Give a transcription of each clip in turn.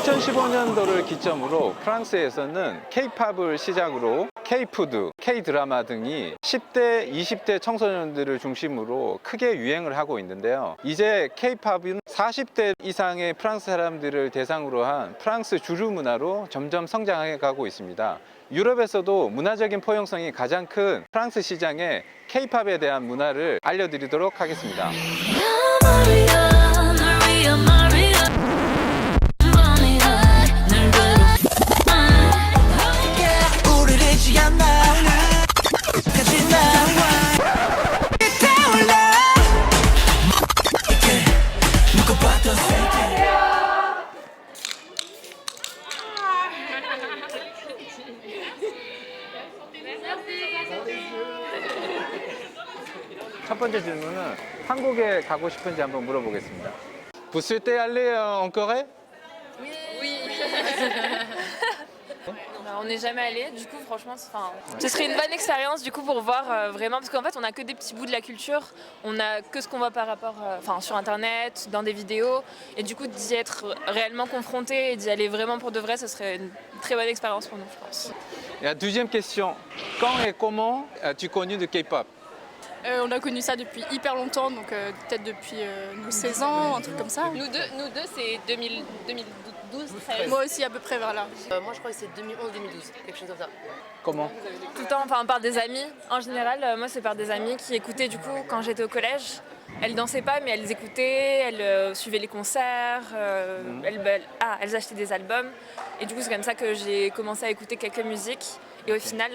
2015년도를 기점으로 프랑스에서는 K-팝을 시작으로 K-푸드, K-드라마 등이 10대, 20대 청소년들을 중심으로 크게 유행을 하고 있는데요. 이제 K-팝은 40대 이상의 프랑스 사람들을 대상으로 한 프랑스 주류 문화로 점점 성장해 가고 있습니다. 유럽에서도 문화적인 포용성이 가장 큰 프랑스 시장에 K-팝에 대한 문화를 알려드리도록 하겠습니다. 첫 번째 질문은 한국에 가고 싶은지 한번 물어보겠습니다. Vous souhaitez aller en Corée? Oui. On n'est jamais allé, du coup franchement ce serait une bonne expérience du coup pour voir vraiment, parce qu'en fait on a que des petits bouts de la culture, on a que ce qu'on voit par rapport sur internet, dans des vidéos, et du coup d'y être réellement confronté et d'y aller vraiment pour de vrai, ce serait une très bonne expérience pour nous, je pense. Et la deuxième question, quand et comment as-tu connu le K-pop? On a connu ça depuis hyper longtemps, donc peut-être depuis nos 16 ans, un truc comme ça. Nous deux c'est 2012, 13. Moi aussi à peu près vers là. Moi je crois que c'est 2011-2012, quelque chose comme ça. Comment? Tout le temps, par des amis. En général, moi c'est par des amis qui écoutaient du coup quand j'étais au collège. Elles dansaient pas, mais elles écoutaient, elles suivaient les concerts, elles achetaient des albums. Et du coup c'est comme ça que j'ai commencé à écouter quelques musiques. Et au final,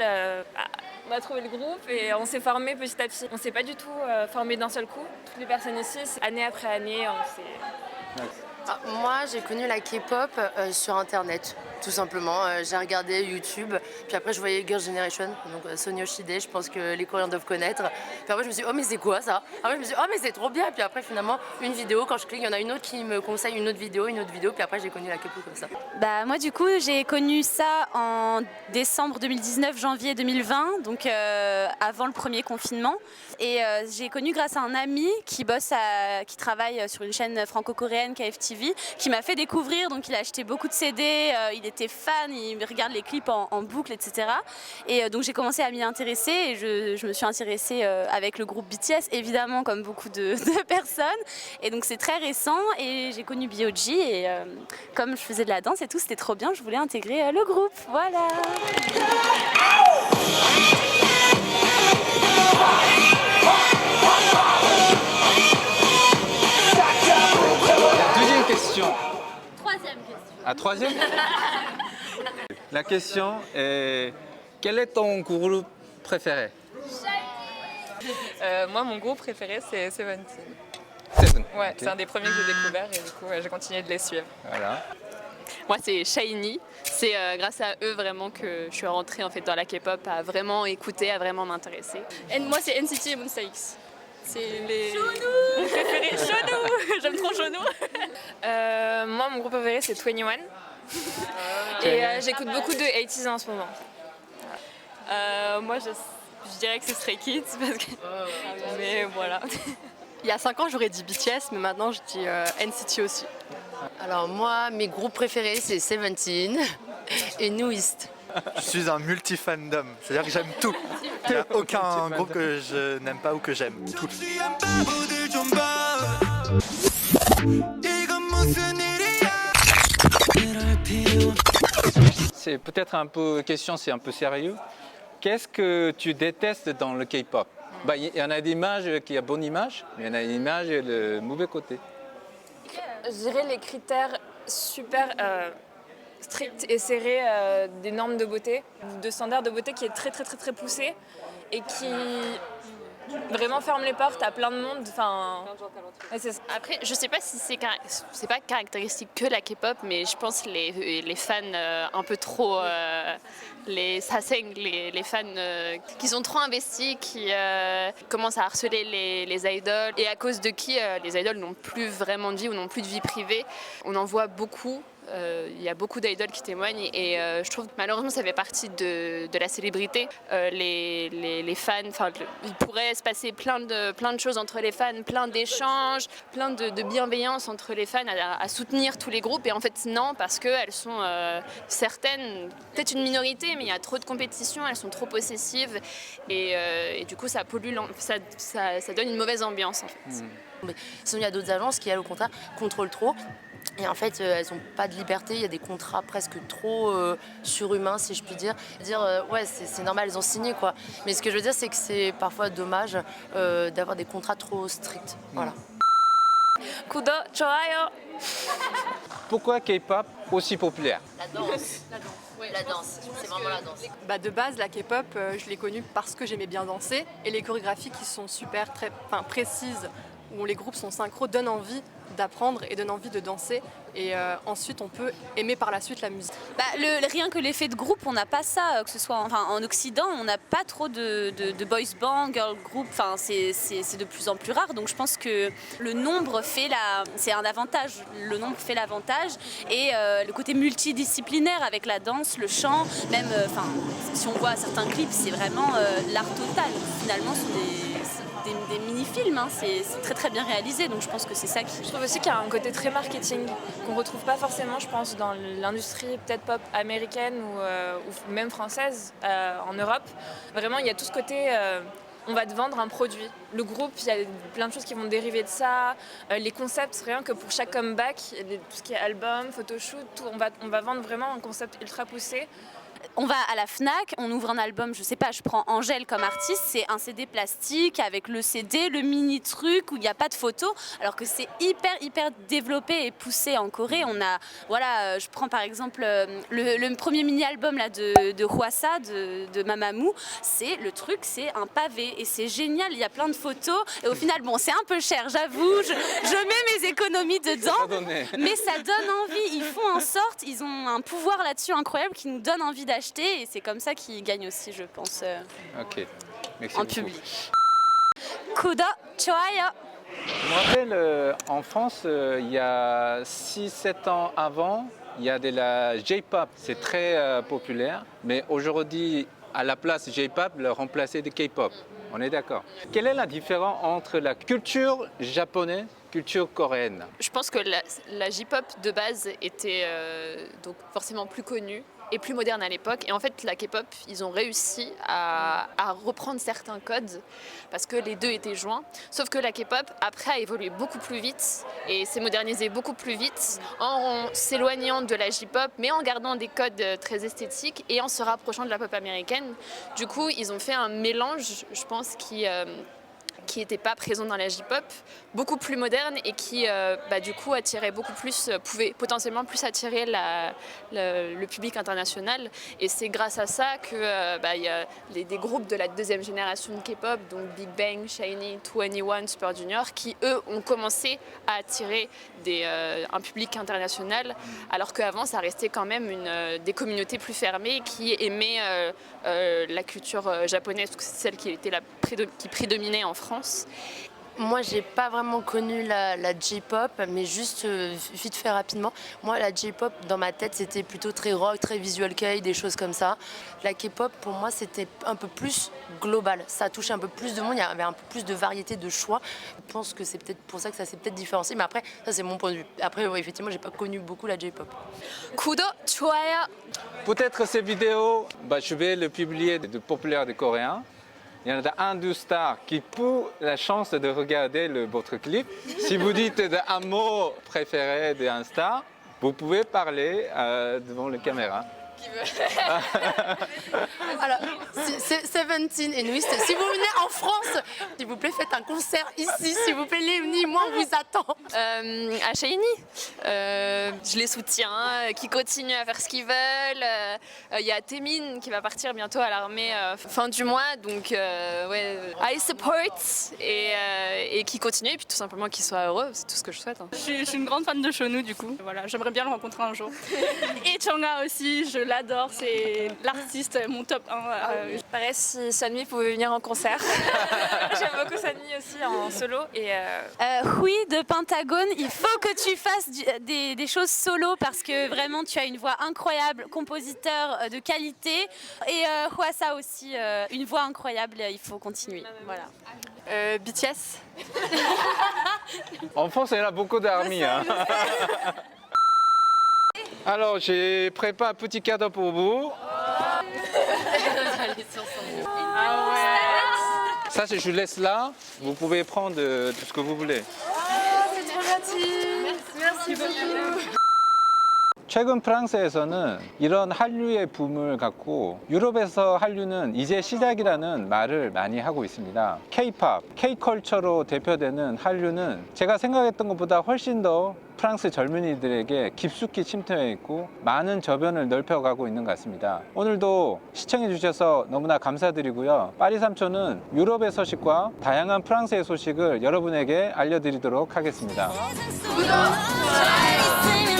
on a trouvé le groupe et on s'est formé petit à petit. On s'est pas du tout formé d'un seul coup. Toutes les personnes ici, année après année, on s'est... Moi j'ai connu la K-pop sur internet, tout simplement. J'ai regardé YouTube, puis après je voyais Girls' Generation, donc Sonny Yoshide, je pense que les Coréens doivent connaître. Puis après je me suis dit oh mais c'est quoi ça? Après je me suis dit oh mais c'est trop bien, puis après finalement une vidéo, quand je clique il y en a une autre qui me conseille une autre vidéo, puis après j'ai connu la K-pop comme ça. Bah moi du coup j'ai connu ça en décembre 2019, janvier 2020, donc avant le premier confinement. Et j'ai connu grâce à un ami qui qui travaille sur une chaîne franco-coréenne KFTV, qui m'a fait découvrir, donc il a acheté beaucoup de CD, il était fan, il regarde les clips en boucle, etc. Et donc j'ai commencé à m'y intéresser et je me suis intéressée avec le groupe BTS, évidemment comme beaucoup de personnes. Et donc c'est très récent et j'ai connu BOG et comme je faisais de la danse et tout, c'était trop bien, je voulais intégrer le groupe, voilà. Deuxième question. Troisième question. Ah, troisième? La question est, quel est ton groupe préféré? Moi mon groupe préféré c'est Seventeen. Seven. Ouais, Ok. c'est un des premiers que j'ai découvert et du coup j'ai continué de les suivre. Voilà. Moi c'est SHINee, c'est grâce à eux vraiment que je suis rentrée en fait dans la K-pop, à vraiment écouter, à vraiment m'intéresser. Et moi c'est NCT et Monsta X. C'est les... Mon préféré, Chonou. J'aime trop Chonou. Moi mon groupe préféré c'est 21. Et j'écoute beaucoup de 80s en ce moment. Moi je dirais que c'est Stray Kids parce que... mais voilà. Il y a 5 ans j'aurais dit BTS, mais maintenant je dis NCT aussi. Alors moi mes groupes préférés c'est Seventeen et NU'EST. Je suis un multi-fandom, c'est-à-dire que j'aime tout. Il n'y a aucun groupe que je n'aime pas ou que j'aime. Tout. C'est peut-être un peu question, c'est un peu sérieux. Qu'est-ce que tu détestes dans le K-pop? Bah, il y en a des images qui ont bonne image, mais il y en a des images le mauvais côté. Je dirais les critères super stricts et serrés des normes de beauté, de standards de beauté qui est très très très très poussé et qui vraiment ferme les portes à plein de monde. Enfin, ouais, c'est ça. Après, je sais pas si c'est pas caractéristique que la K-pop, mais je pense les fans un peu trop les fans qui sont trop investis, qui commencent à harceler les idoles et à cause de qui les idoles n'ont plus vraiment de vie ou n'ont plus de vie privée. On en voit beaucoup Il y a beaucoup d'idoles qui témoignent et je trouve que malheureusement ça fait partie de la célébrité. Les fans, il pourrait se passer plein de choses entre les fans, plein d'échanges, plein de bienveillance entre les fans à soutenir tous les groupes. Et en fait non, parce qu'elles sont certaines, peut-être une minorité, mais il y a trop de compétition, elles sont trop possessives et du coup ça pollue, ça donne une mauvaise ambiance en fait. Sinon, il y a d'autres agences qui, elles, au contraire, contrôlent trop. Et en fait, elles n'ont pas de liberté. Il y a des contrats presque trop surhumains, si je puis dire. Ouais, c'est normal, elles ont signé, quoi. Mais ce que je veux dire, c'est que c'est parfois dommage d'avoir des contrats trop stricts. Voilà. Kudo, 좋아요. Pourquoi K-pop aussi populaire? La danse. La danse, c'est vraiment la danse. Bah, de base, la K-pop, je l'ai connue parce que j'aimais bien danser. Et les chorégraphies qui sont super, précises, où les groupes sont synchro, donnent envie d'apprendre et donnent envie de danser. Et ensuite, on peut aimer par la suite la musique. Rien que l'effet de groupe, on n'a pas ça, que ce soit en Occident, on n'a pas trop de boys band, girl group, c'est de plus en plus rare. Donc je pense que le nombre c'est un avantage, le nombre fait l'avantage. Et le côté multidisciplinaire avec la danse, le chant, même si on voit certains clips, c'est vraiment l'art total. Finalement, ce sont des mini-films, hein. C'est très très bien réalisé, donc je pense que c'est ça qui... Je trouve aussi qu'il y a un côté très marketing qu'on retrouve pas forcément, je pense, dans l'industrie peut-être pop américaine ou même française en Europe. Vraiment, il y a tout ce côté... on va te vendre un produit. Le groupe, il y a plein de choses qui vont dériver de ça. Les concepts, rien que pour chaque comeback, tout ce qui est album, photoshoot, tout, on va vendre vraiment un concept ultra poussé. On va à la Fnac, on ouvre un album, je sais pas, je prends Angèle comme artiste, c'est un CD plastique avec le CD, le mini truc où il n'y a pas de photos, alors que c'est hyper développé et poussé en Corée. On a, voilà, je prends par exemple le premier mini album là de Hwasa, de Mamamoo, c'est un pavé et c'est génial, il y a plein de photos et au final bon c'est un peu cher, j'avoue, je mets mes économies dedans, mais ça donne envie, ils font en sorte, ils ont un pouvoir là-dessus incroyable qui nous donne envie d'acheter et c'est comme ça qu'ils gagnent aussi, je pense, Ok, merci en beaucoup. public. Kudo, 좋아요. Je me rappelle, en France, il y a 6-7 ans avant, il y a de la J-pop, c'est très populaire, mais aujourd'hui, à la place J-pop, le remplacer de K-pop. On est d'accord. Quelle est la différence entre la culture japonaise et la culture coréenne? Je pense que la J-pop de base était donc forcément plus connue et plus moderne à l'époque. Et en fait, la K-pop, ils ont réussi à reprendre certains codes parce que les deux étaient joints. Sauf que la K-pop, après, a évolué beaucoup plus vite et s'est modernisée beaucoup plus vite en s'éloignant de la J-pop, mais en gardant des codes très esthétiques et en se rapprochant de la pop américaine. Du coup, ils ont fait un mélange, je pense, qui n'était pas présent dans la J-pop, beaucoup plus moderne et qui du coup attirait beaucoup plus, pouvait potentiellement plus attirer le public international. Et c'est grâce à ça que y a des groupes de la deuxième génération de K-pop, donc Big Bang, SHINee, 2NE1, Super Junior, qui eux ont commencé à attirer un public international, alors qu'avant ça restait quand même des communautés plus fermées qui aimaient la culture japonaise, parce que c'est celle qui prédominait en France. Moi, j'ai pas vraiment connu la J-pop, mais juste vite fait rapidement. Moi, la J-pop, dans ma tête, c'était plutôt très rock, très visual kei, des choses comme ça. La K-pop, pour moi, c'était un peu plus global. Ça touchait un peu plus de monde, il y avait un peu plus de variété, de choix. Je pense que c'est peut-être pour ça que ça s'est peut-être différencié, mais après, ça c'est mon point de vue. Après, ouais, effectivement, j'ai pas connu beaucoup la J-pop. Kudo, 좋아요. Peut-être ces vidéos, je vais les publier de populaires de Coréens. Il y en a un deux stars qui pour la chance de regarder votre clip. Si vous dites un mot préféré d'un star, vous pouvez parler devant la caméra. Alors, c'est Seventeen et Nwist. Si vous venez en France, s'il vous plaît, faites un concert ici. S'il vous plaît, Léonie, moi, on vous attend. À SHINee, je les soutiens, qui continuent à faire ce qu'ils veulent. Il y a Taemin qui va partir bientôt à l'armée fin du mois, donc I support et qui continue, et puis tout simplement qu'ils soient heureux, c'est tout ce que je souhaite. Je suis une grande fan de Shonu du coup. Voilà, j'aimerais bien le rencontrer un jour. Et Changa aussi, je l'adore, c'est l'artiste, mon top 1. Pareil, si Sunmi pouvait venir en concert. J'aime beaucoup Sunmi aussi en solo. Et Oui, de Pentagone, il faut que tu fasses des choses solo parce que vraiment tu as une voix incroyable, compositeur de qualité. Et Hwasa aussi, une voix incroyable, il faut continuer. Voilà. BTS. En France, il y en a beaucoup d'armées. Hein. Alors, j'ai préparé un petit cadeau pour vous. Ça, je laisse là. Vous pouvez prendre tout ce que vous voulez. c'est trop gentil. Merci beaucoup. 최근 프랑스에서는 이런 한류의 붐을 갖고 유럽에서 한류는 이제 시작이라는 말을 많이 하고 있습니다. K-pop, K-컬처로 대표되는 한류는 제가 생각했던 것보다 훨씬 더 프랑스 젊은이들에게 깊숙이 침투해 있고 많은 저변을 넓혀가고 있는 것 같습니다. 오늘도 시청해 주셔서 너무나 감사드리고요. 파리 삼촌은 유럽의 소식과 다양한 프랑스의 소식을 여러분에게 알려드리도록 하겠습니다. 구독, 좋아요.